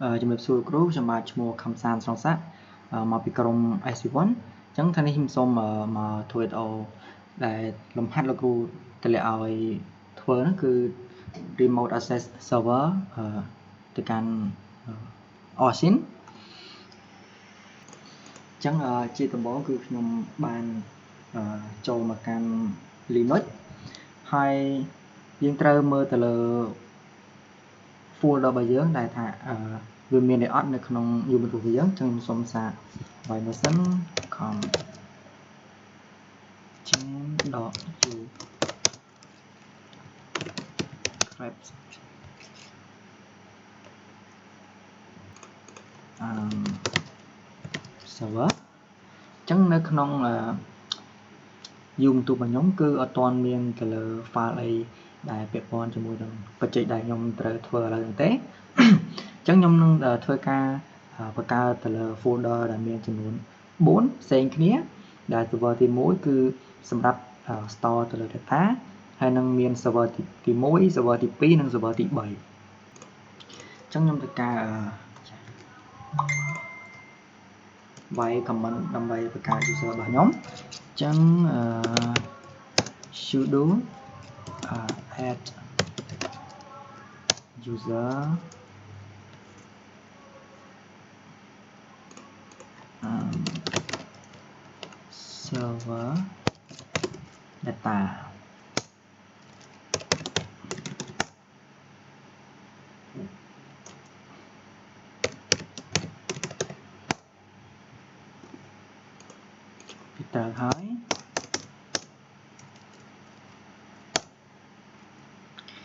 ជំរាបសួរគ្រូខ្ញុំបាទឈ្មោះខំសានស្រងសាក់មកពីក្រុម SC1 អញ្ចឹងថ្ងៃនេះខ្ញុំសូមមកធ្វើវីដេអូដែលលំហាត់លោកគ្រូតម្លាក់ឲ្យធ្វើហ្នឹងគឺ remote access server ទៅកាន់ Orsin អញ្ចឹងជាដំបូងគឺខ្ញុំបានចូលមកកាន់ Linux ហើយយើងត្រូវមើលទៅលើ folder របស់យើងដែលថាវាមានអត់នៅក្នុង Ubuntu របស់យើងអញ្ចឹងខ្ញុំសូមសារ virus com jam.u script server អញ្ចឹងនៅក្នុង Ubuntu របស់ខ្ញុំគឺអត់ទាន់មានទៅលើ file អីដែលពាក់ព័ន្ធជាមួយនឹងបច្ចេកដែលខ្ញុំត្រូវធ្វើឥឡូវហ្នឹងទេអញ្ចឹងខ្ញុំនឹងធ្វើការបង្កើតទៅលើ folder ដែលមានចំនួន4ផ្សេងគ្នាដែល server ទី1គឺសម្រាប់ store ទៅលើ data ហើយនឹងមាន server ទី1 server ទី2និង server ទី3អញ្ចឹងខ្ញុំធ្វើការវាយ comment ដើម្បីបង្កើត user របស់ខ្ញុំអញ្ចឹងsudo add user server data ពីតើហើយ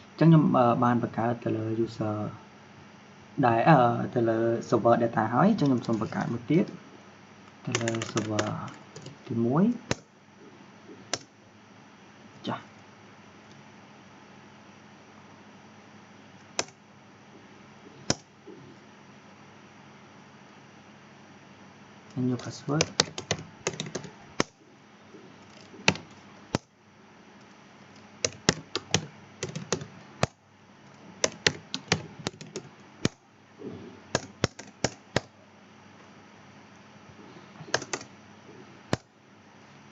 អញ្ចឹងខ្ញុំបានបង្កើតទៅលើ user ដែលទៅលើ server data ហើយអញ្ចឹងខ្ញុំសូមបង្កើតមួយទៀតទៅលើ server ទី1ចាស់new password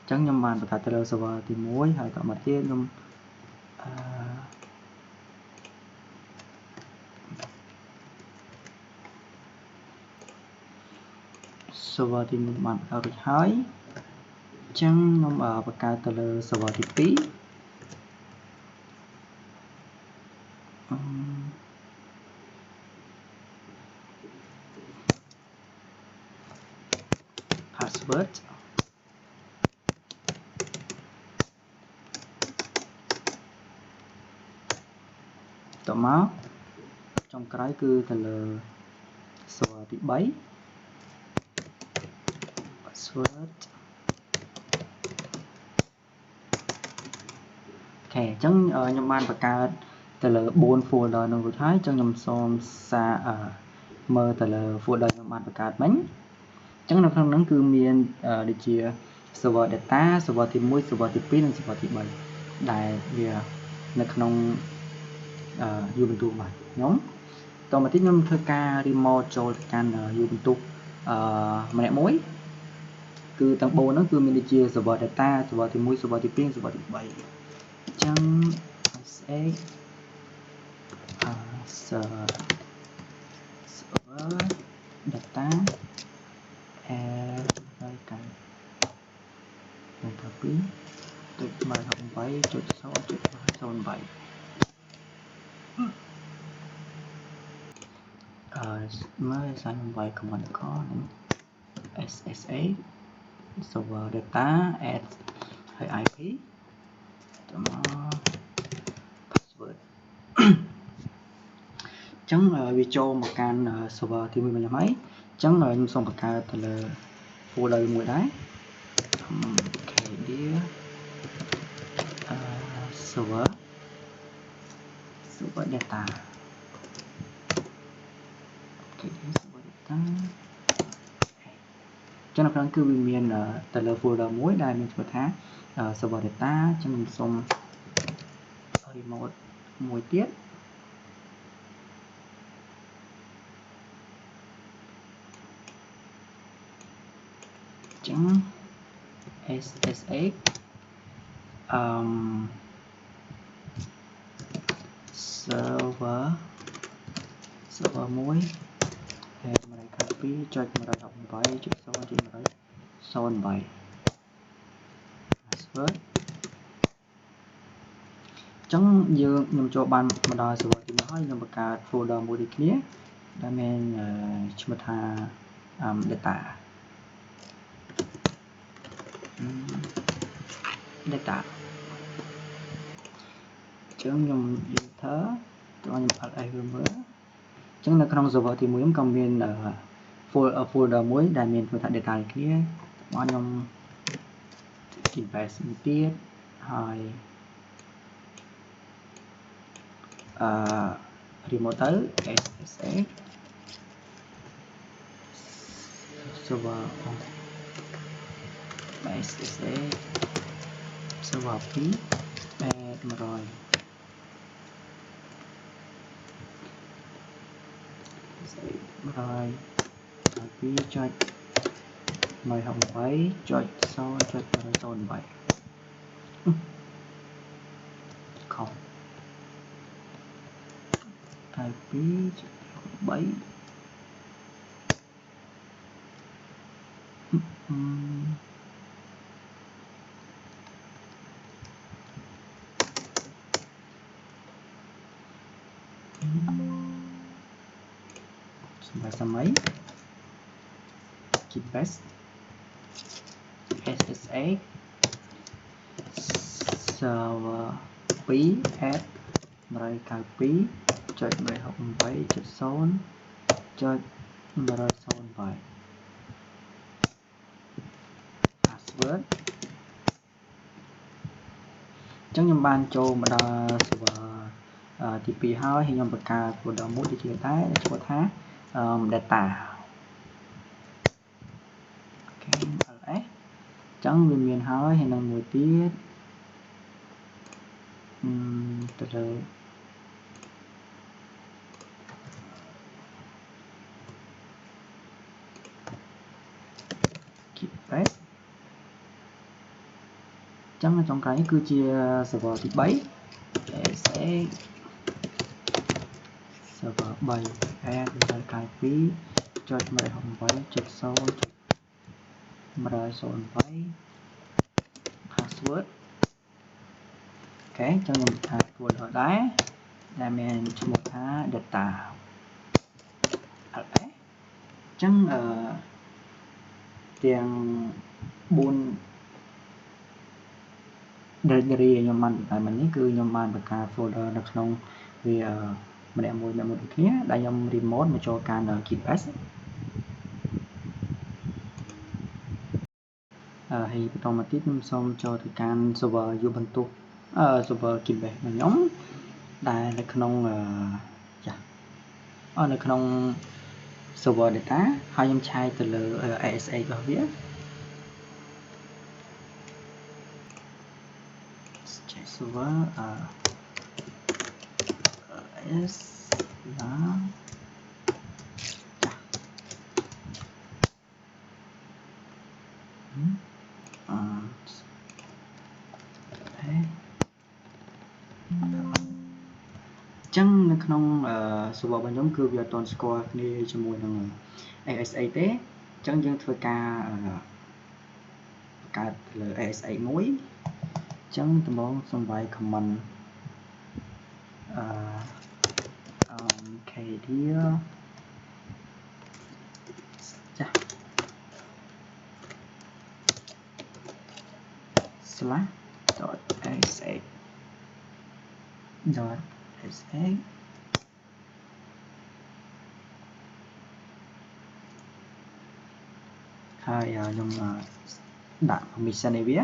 ចឹងខ្ញុំបានបង្កើតទៅលើ server ទី1ហើយក៏មកទៀតខ្ញុំserver ទី1បានបង្កើតរួចហើយអញ្ចឹងខ្ញុំបង្កើតទៅលើ server ទី2password តមកចុងក្រោយគឺទៅលើ server ទី3 password អូខេអញ្ចឹងខ្ញុំបានបង្កើតទៅលើ4 folder នោះរួចហើយអញ្ចឹងខ្ញុំសូមសារមើលទៅលើ folder ខ្ញុំបានបង្កើតមិញអញ្ចឹងនៅក្នុងហ្នឹងគឺមានដូចជា server data server ទី1 server ទី2និង server ទី3ដែលវានៅក្នុងUbuntu របស់ខ្ញុំតមកទៀតខ្ញុំធ្វើការ remote ចូលទៅកាន់ Ubuntu ម្នាក់មួយគឺទាំង4ហ្នឹងគឺមានដូចជា server data server ទី1 server ទី2 server ទី3អញ្ចឹង server dataហើយកាន់2.8.0.0.08 មើលសារខ្ញុំវាយ command call និង SSA server data add ហើយ IP ទៅមក password អញ្ចឹងវាចូលមកកាន់ server ទី1របស់ខ្ញុំហើយអញ្ចឹងខ្ញុំសូមបង្កើតទៅលើ folder មួយដែរ kdir server data server data ចឹងនៅក្នុងគឺវាមានទៅលើ folder មួយដែលមានឈ្មោះថា server data ចឹងខ្ញុំសូម remote មួយទៀត ចឹង SSH server 1 192.168.1.0.108 password ចឹងយើងខ្ញុំចូលបានមកដល់ server ទី1ហើយខ្ញុំបង្កើត folder មួយដូចគ្នាដែលមានឈ្មោះថា data ចឹងខ្ញុំ enter តោះខ្ញុំ ls វាមើលចឹងនៅក្នុង server ទី1ខ្ញុំក៏មាន folder មួយដែលមានឈ្មោះថា data ដូចគ្នាមកខ្ញុំ invest មួយទៀតហើយremote ទៅ SSH server SSH server 2 add 100 2.168.0.108 ខុស2.3 សម័យ keep best SSH server 2 add 192.168.0.108 password ចឹងខ្ញុំបានចូលមកដល់ server ទី2ហើយខ្ញុំបង្កើត folder មួយដូចជាតែឈ្មោះថា data អូខេ ls ចឹងវាមានហើយហើយនឹងមួយទៀតទៅលើ keep best ចឹងនៅចុងក្រោយនេះគឺជា server ទី3 SSH server 3 add 192.168.0.108 password អូខេចឹងខ្ញុំថា folder ដែរដែលមានឈ្មោះថា data ls ចឹងទាំង4 directory ខ្ញុំបានបង្កើតមិញនេះគឺខ្ញុំបានបង្កើត folder នៅក្នុងវាម្នាក់មួយដូចគ្នាដែលខ្ញុំ remote មកចូលកាន់ KeePass ហើយបន្តមកទៀតខ្ញុំសូមចូលទៅកាន់ server យូបន្ទុកserver KeePass របស់ខ្ញុំដែលនៅក្នុងនៅក្នុង server data ហើយខ្ញុំឆែកទៅលើ SSH របស់វាserver s làចឹងនៅក្នុង server របស់ខ្ញុំគឺវាអត់ទាន់ស្គាល់គ្នាជាមួយនឹង SSH ទេចឹងយើងធ្វើការបង្កើតលើ SSH មួយចឹងដំបូងសូមវាយ command kdir ចាស់ /sh.sh ហើយខ្ញុំដាក់ permission ឲ្យវា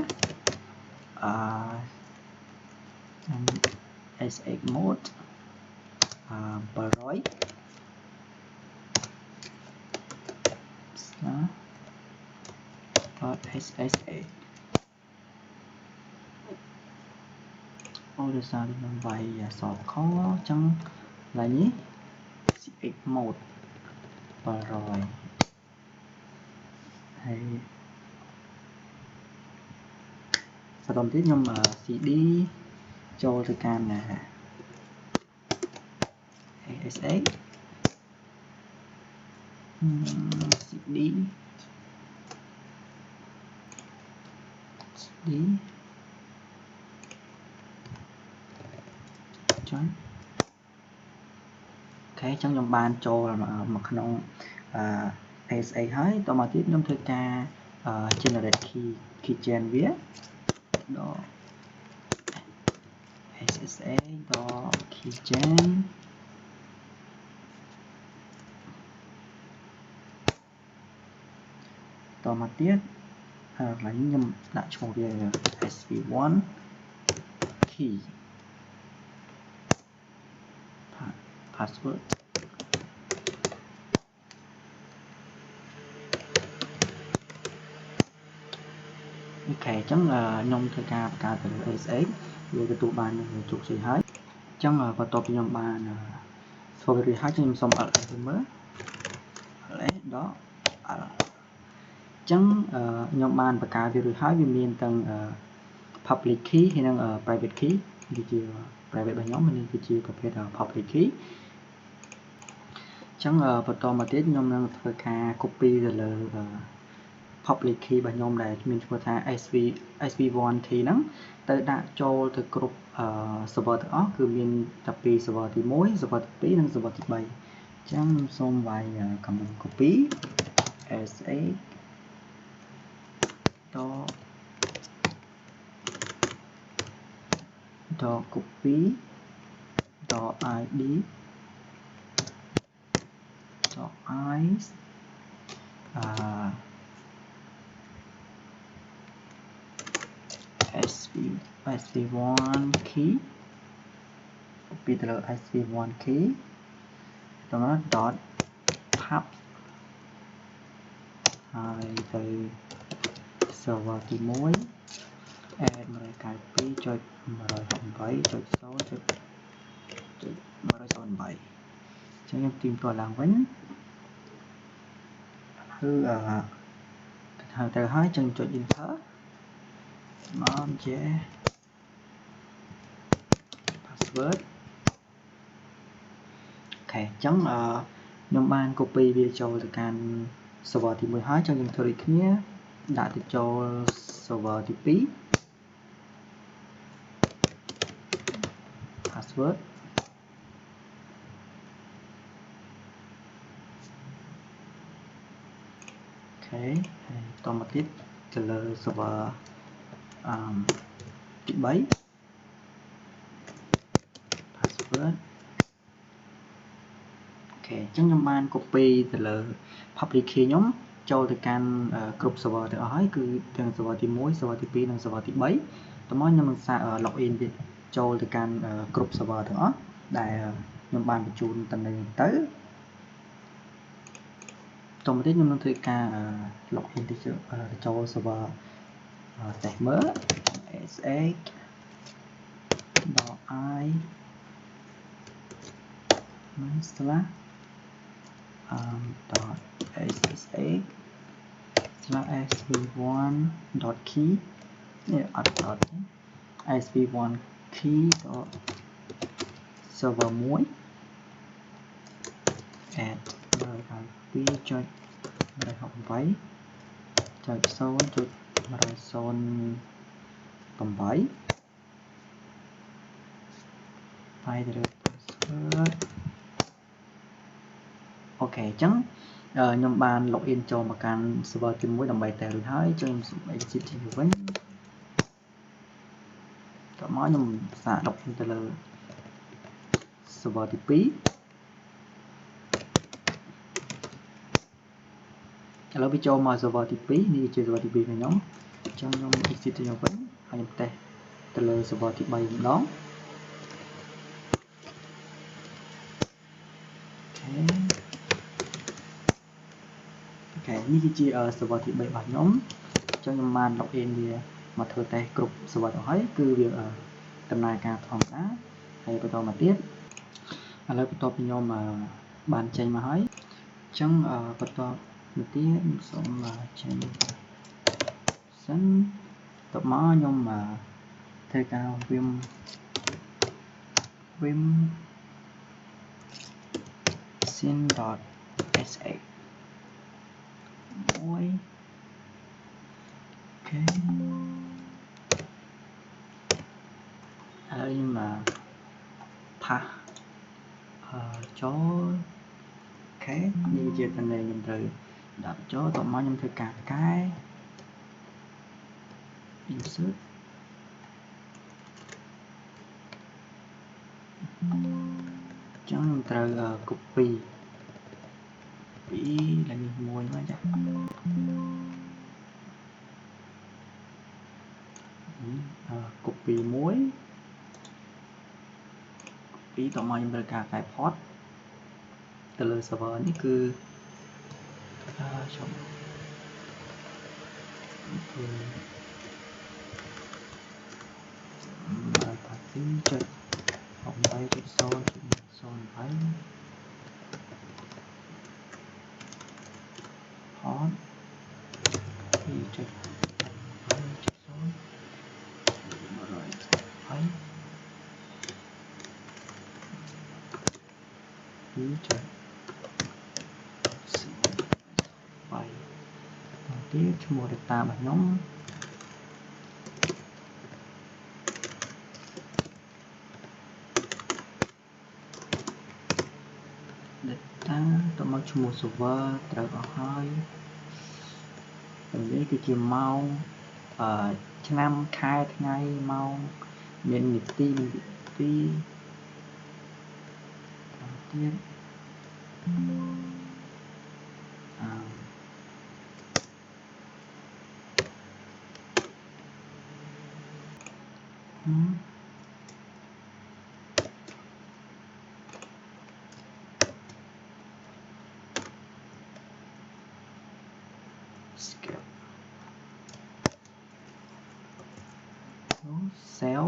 sh mode 800 .sh អូដោយសារខ្ញុំវាយសតខចឹងឡើយនេះ ch mode 800ហើយ បន្តទៀតខ្ញុំ cd ចូលទៅកាន់ ASX cdចឹងអូខេចឹងខ្ញុំបានចូលមកក្នុង ASX ហើយតមកទៀតខ្ញុំធ្វើការ generate keygen វាដល់ SSA ដល់ keygen តមកទៀតកន្លែងខ្ញុំដាក់ឈ្មោះវា sv1 key passwordអូខេអញ្ចឹងខ្ញុំធ្វើការបង្កើតទៅលើ ASX វាទទួលបានជោគជ័យហើយអញ្ចឹងបន្ទាប់ពីខ្ញុំបានធ្វើវារួចហើយខ្ញុំសូម LS ទៅមើល LS ដល់ L អញ្ចឹងខ្ញុំបានបង្កើតវារួចហើយវាមានទាំង public key ហើយនិង private key វាជា private របស់ខ្ញុំនេះគឺជាប្រភេទ public key អញ្ចឹងបន្តមកទៀតខ្ញុំនឹងធ្វើការ copy ទៅលើ public key របស់ខ្ញុំដែលមានឈ្មោះថា sv1 key ហ្នឹងទៅដាក់ចូលទៅគ្រប់server ទាំងអស់គឺមានតែពី server ទី1 server ទី2និង server ទី3អញ្ចឹងខ្ញុំសូមវាយ command copy sa ដល់ copy ដល់ id ដល់ ice sv1 key copy ទៅលើ sv1 key តមក dot pub ហើយទៅ server ទី1 add 192.168.0.108 ចឹងខ្ញុំទីមតឡើងវិញគឺហៅទៅហើយចឹងចុច enter មកជា password អូខេអញ្ចឹងខ្ញុំបាន copy វាចូលទៅកាន់ server ទី1ហើយចឹងខ្ញុំធ្វើដូចគ្នាដាក់ទៅចូល server ទី2 password អូខេហើយតមកទៀតទៅលើ server ទី3 password អូខេអញ្ចឹងខ្ញុំបាន copy ទៅលើ public key ខ្ញុំចូលទៅកាន់គ្រប់ server ទាំងអស់ហើយគឺទាំង server ទី1 server ទី2និង server ទី3តមកខ្ញុំនឹងសាក login វាចូលទៅកាន់គ្រប់ server ទាំងអស់ដែលខ្ញុំបានបញ្ជូនតំណែងទៅតមកទៀតខ្ញុំនឹងធ្វើការ login ទៅចូល server តេស្តមើល sx .i .ssh/sv1.key នេះអត់ sv1 key server 1 add 192.168.0.108 ហើយទៅលើ password អូខេអញ្ចឹងខ្ញុំបាន login ចូលមកកាន់ server ទី1ដើម្បីតែរួចហើយចឹងខ្ញុំសូម exit ទៅវិញតមកខ្ញុំសាក login ទៅលើ server ទី2ឥឡូវវាចូលមក server ទី2នេះជា server ទី2របស់ខ្ញុំអញ្ចឹងខ្ញុំ exit ទៅវិញហើយខ្ញុំតេស្តទៅលើ server ទី3ម្ដងនេះគឺជា server ទី3របស់ខ្ញុំអញ្ចឹងខ្ញុំបាន login វាមកធ្វើតេស្តគ្រប់ server ទាំងហើយគឺវាដំណើរការធម្មតាហើយបន្តមកទៀតឥឡូវបន្ទាប់ពីខ្ញុំបានចេញមកហើយអញ្ចឹងបន្តមកទៀតខ្ញុំសូមចេញសិន tập mà nhưng mà thay cao vim sin dot sa mỗi ok nhưng mà tha chó cái như chia tên này nhầm từ đặt chó tập mà nhầm từ cả cái insert chẳng từ copy ý là như môi mà chắc copy muối ýต่อมายังเป็นการขายพอร์ตแต่เลยเซิร์ฟเวอร์นี่คือชมคือมาตัดสินใจออกไปจุดโซนไปพอร์ตที่จุดไปจุดโซนอะไรไปที่จุดไปตอนที่ชั่วโมงตาแบบน้องต่อมาชั่วโมง server ตระก็ให้ตรงนี้คือเมาឆ្នាំខែថ្ងៃម៉ោងមាននាទីទៀតskip cell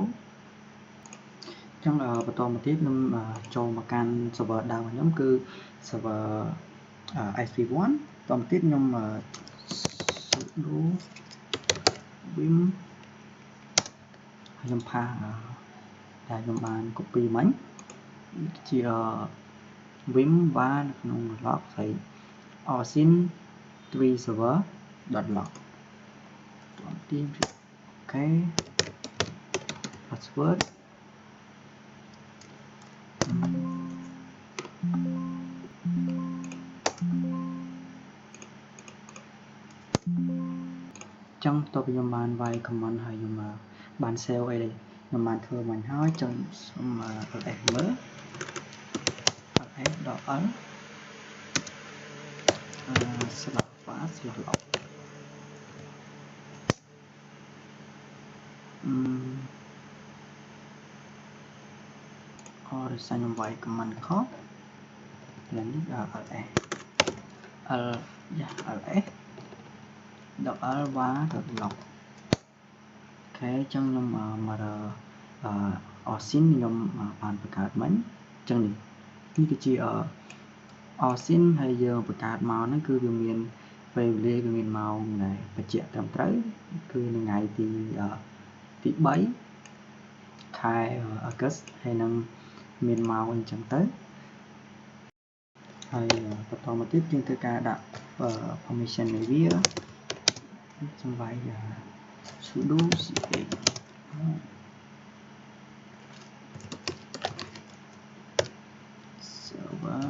ចឹងបន្តមកទៀតខ្ញុំចូលមកកាន់ server ដើមខ្ញុំគឺ server IP1 បន្តមកទៀតខ្ញុំ sudo vim ខ្ញុំផាសដែលខ្ញុំបាន copy មិញជា vim បានក្នុង log ស្អី osin 3 server .log បន្តទៀតអូខេ password trong tôi bây giờ bạn vài comment hay nhưng mà bạn sale ấy đây nhưng mà thưa mình hỏi trong mà ở đây mới ở đây đó ấn slot và slot lọc rồi sang vài comment khó là nít ở đây ở đây đọc ở và thật lọc cái trong nhóm mà ở xin nhóm bạn phải cài mấy chân này như cái chi ở sin hay giờประกาศมานั่นคือវាមានពេលវេលាវាមានម៉ោងដែលបញ្ជាក់ត្រឹមត្រូវគឺនៅថ្ងៃទី3 ខែអុកុសហើយនឹងមានម៉ោងអញ្ចឹងទៅហើយបន្តមកទៀតយើងធ្វើការដាក់ permission នៃវាសំបីsudo cp server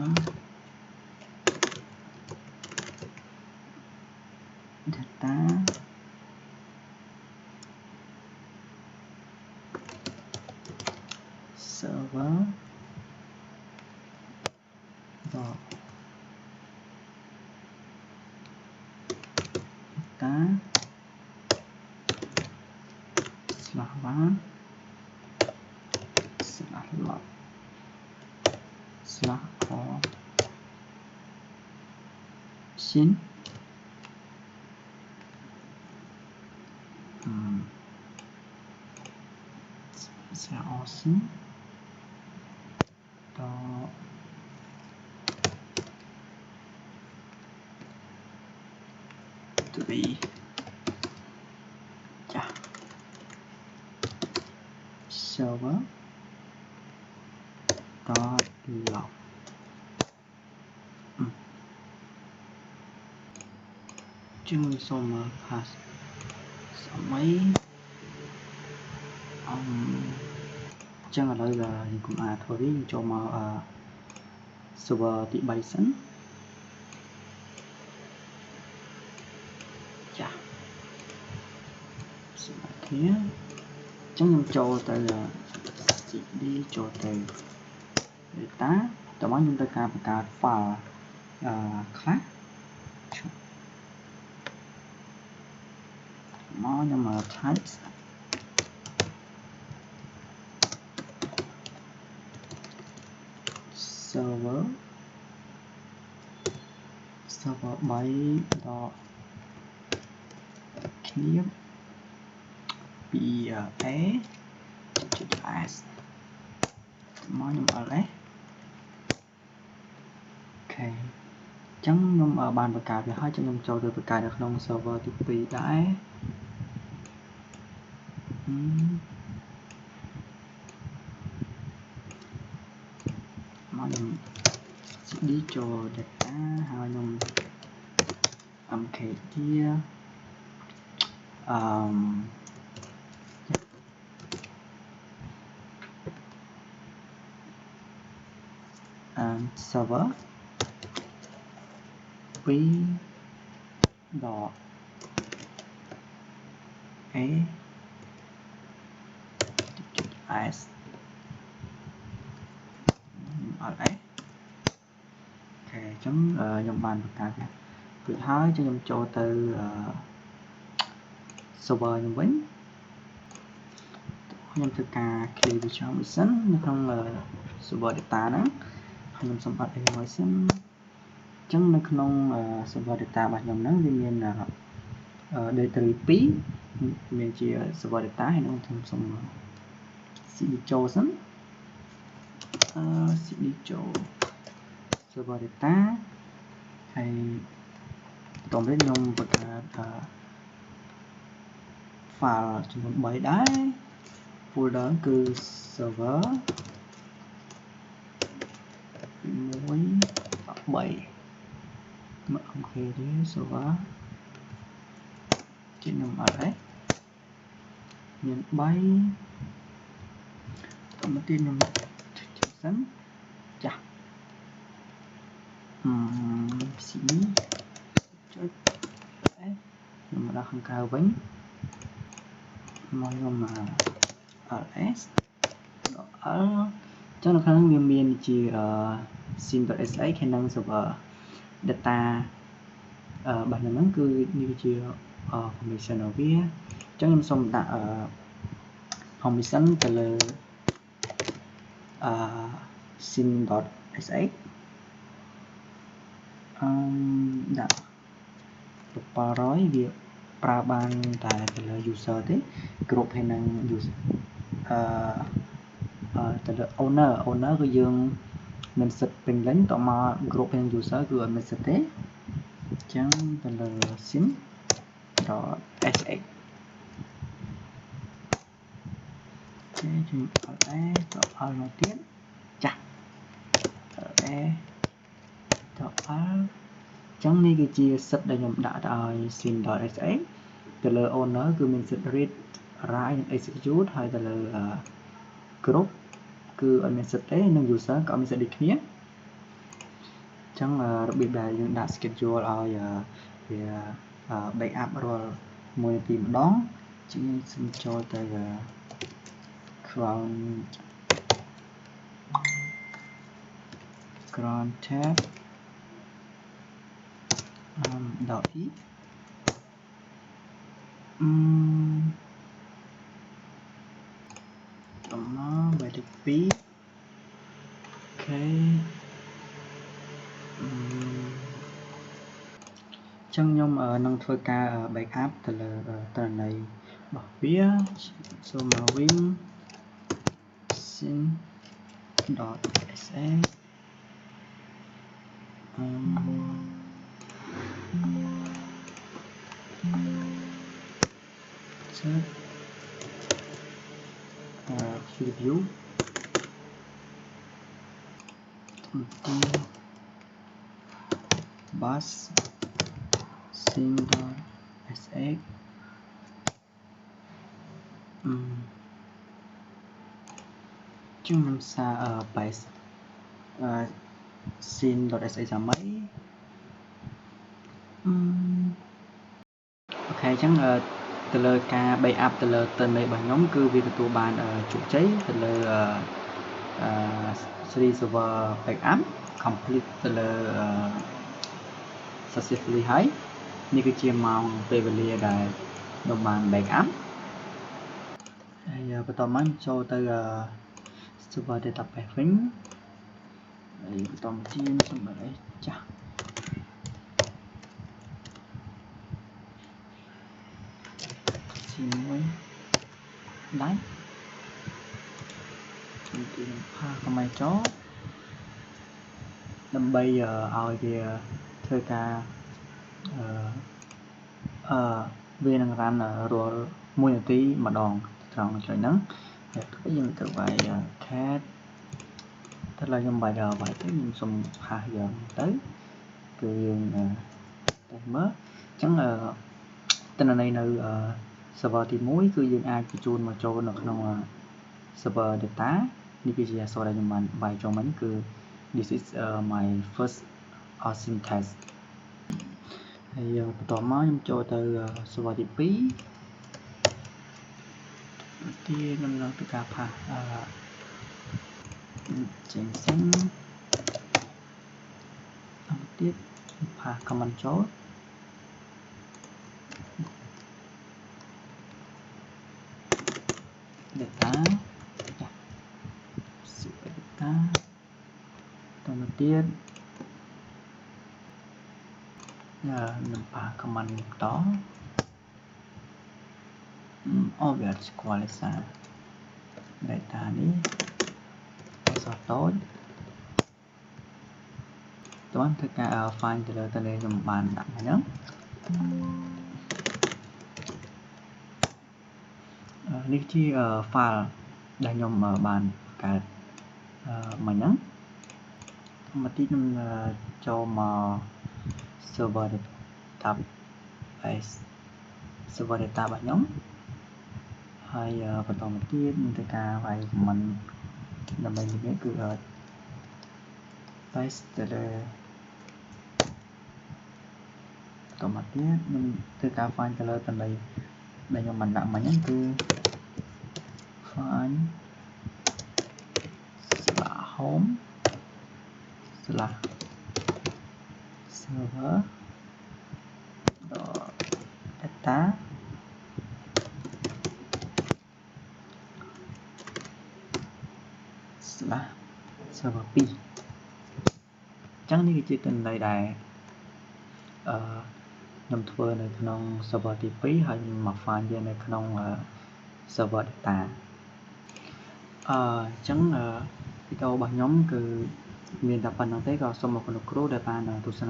data server dot data /1 /log /all sin all sin dot to be server dot log chương xong pass xong mấy chân ở đây là cũng thôi biết cho mà server bị bay sẵn chà kia chẳng nhầm cho tới là đi cho tới data tao nói chúng ta cả file class nó nhưng mà types server 3 dot clear s មកខ្ញុំអត់ទេអូខេអញ្ចឹងខ្ញុំបានបង្កើតវាហើយខ្ញុំចូលទៅបង្កើតនៅក្នុង server ទី2ដែរមកខ្ញុំ cd ចូល data ហើយខ្ញុំ mk here server 2 dot a s អត់អីអូខេអញ្ចឹងខ្ញុំបានបង្កើតរួចហើយខ្ញុំចូលទៅ server ខ្ញុំវិញខ្ញុំធ្វើការ clear វាចោលមួយសិននៅក្នុង server data ហ្នឹងខ្ញុំសូមអត់អីមួយសិនអញ្ចឹងនៅក្នុង server data របស់ខ្ញុំហ្នឹងវាមាន directory 2មានជា server data ហើយខ្ញុំសូម cd ចូលសិនcd ចូល server data ហើយតោះខ្ញុំបង្កើត file ចំនួន3ដែរ folder គឺ server 1 3មក ok ទេ server ជាខ្ញុំអត់ទេមាន3តមកទៀតខ្ញុំសិនចាស់cd ចុចខ្ញុំមកដល់ខាងក្រៅវិញមកខ្ញុំ ls l ចឹងនៅខាងនេះវាមានជា sim.sa ខាងនឹង server data របស់ហ្នឹងគឺនេះជា permission របស់វាចឹងខ្ញុំសូមដាក់ permission ទៅលើ sim.sa ដាក់700វាប្រើបានតែទៅលើ user ទេគ្រប់ហើយនឹង user ទៅលើ owner គឺយើងមិនសិទ្ធពេញលេញតមក group ហើយនឹង user គឺអត់មានសិទ្ធទេអញ្ចឹងទៅលើ sim.sx គេជួយ alt មកទៀតចាស់ alt ចឹងនេះគឺជាសិទ្ធដែលខ្ញុំដាក់ទៅឲ្យ sim.sa ទៅលើ owner គឺមានសិទ្ធ read write និង execute ហើយទៅលើ group គឺអត់មានសិទ្ធទេនិង user ក៏អត់មានសិទ្ធដូចគ្នាចឹងរបៀបដែលយើងដាក់ schedule ឲ្យវា backup រាល់1នាទីម្ដងជាងសូមចូលទៅ cron tab .e តំណបែរទី2អូខេចឹងខ្ញុំនឹងធ្វើការ backup ទៅលើទិន្នន័យរបស់វាសូមមកវិញ sim.sa review bus scene.sx chúng mình xa ở bài scene.sx là mấy ok chẳng từ lời ca backup từ lời tên này bằng nhóm cứ vì tụi bạn chủ chế từ lời series server backup complete từ lời successfully hay như cái chia màu về vật liệu đại đồng bằng backup bây giờ mình cho tới server data pairing đây tổng chia xong rồi đấy chà xin mới đánh chúng tôi pha cái máy chó đâm bây giờ ao kia thời ca viên năng ran rồi mua tí mà đòn tròn trời nắng để cái gì tự vậy cat thật là trong bài giờ bài tới nhưng xong 2 giờ tới cứ mới chẳng là tên là này nơi server thì muối cứ dương ai chôn mà cho nó trong server data như cái gì sau đây nhưng mà bài cho mình cứ this is my first async test thì tỏ máu em cho từ server thì phí thì mình tự cả phá chỉnh xanh tiếp phá command chốt data data đầu tiên giờ mình phá command đó over qualify data đi sao tối toán thực cả file từ tên này dùng bàn đặt này nữa lý chi file đang dùng bàn cả mình nhớ mà tí cho mà server database server data bạn nhóm hay và toàn một tiết tất cả vậy mình là mình nhớ cứ paste để toàn một tiết mình tất cả file trả lời tầm đây đây cho mình làm mình nhớ cứ file là home là server data là server P chẳng như cái chuyện tình này đại nằm thua này trong server TP hay mặc file như này trong server data chẳng video bằng nhóm cứ miền tập phần nó tới có xong một con cru để bàn tu sinh